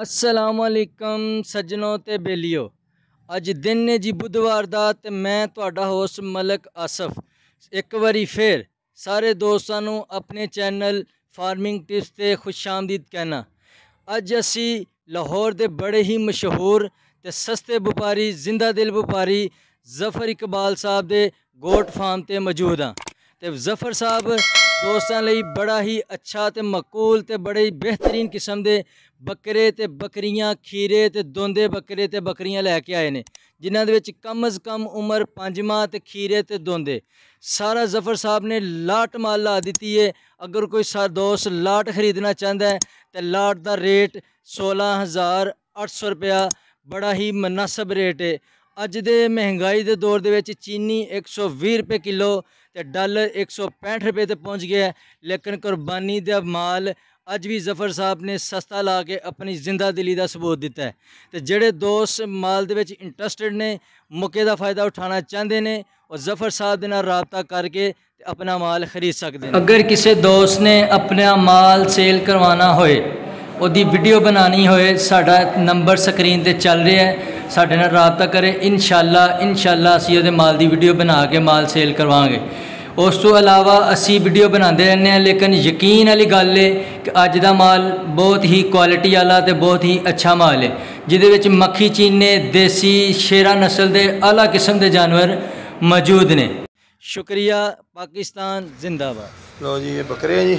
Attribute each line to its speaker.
Speaker 1: अस्सलामुअलैकुम सज्जनों ते बेलियो। अज दिन ने जी बुधवार दा ते मैं तुहाडा होस्ट मलक आसफ एक बारी फिर सारे दोस्तां नूं अपने चैनल फार्मिंग टिप्स ते खुशामदीद कहना। अज असी लाहौर दे बड़े ही मशहूर ते सस्ते व्यापारी जिंदा दिल व्यापारी जफर इकबाल साहब दे गोट फार्म ते मौजूद हाँ। ते जफर साहब दोस्तां लई बड़ा ही अच्छा ते मकूल ते बड़े ही बेहतरीन किस्म दे बकरे ते बकरियां खीरे ते दोंदे बकरे ते बकरियां लैके आए ने, जिन्हां दे विच कम अज़ कम उम्र 5 माह ते खीरे ते दोंदे सारा जफर साहब ने लाट माल ला दी है। अगर कोई दोस्त लाट खरीदना चाहता है तो लाट का रेट 16,800 रुपया बड़ा ही मुनासिब रेट है। अज दे महंगाई के दौर दे विच चीनी 120 रुपये किलो ते डॉलर 165 रुपये ते पहुँच गया है, लेकिन कुर्बानी का माल अज भी जफर साहब ने सस्ता ला के अपनी जिंदा दिली का सबूत दिता है। तो जेडे दोस्त माल दे विच इंटरस्टिड ने, मौके का फायदा उठाना चाहते हैं, और जफर साहब के नाल राबता करके अपना माल खरीद सकते हैं। अगर किसी दोस्त ने अपना माल सेल करवाना होए, उहदी वीडियो बनानी होए, साडा नंबर स्क्रीन ते चल रहा है, साडे नाल राबता करे। इंशाअल्लाह असीं उहदे माल की वीडियो बना के माल सेल करवांगे। उस तो अलावा असी वीडियो बनाते रहने, लेकिन यकीन वाली गल है कि अज का माल बहुत ही क्वालिटी वाला तो बहुत ही अच्छा माल है, जिहदे मक्खी चीने देसी शेरा नस्ल के आला किस्म के जानवर मौजूद ने। शुक्रिया। पाकिस्तान जिंदाबाद।
Speaker 2: लो जी, ये बकरे हैं जी।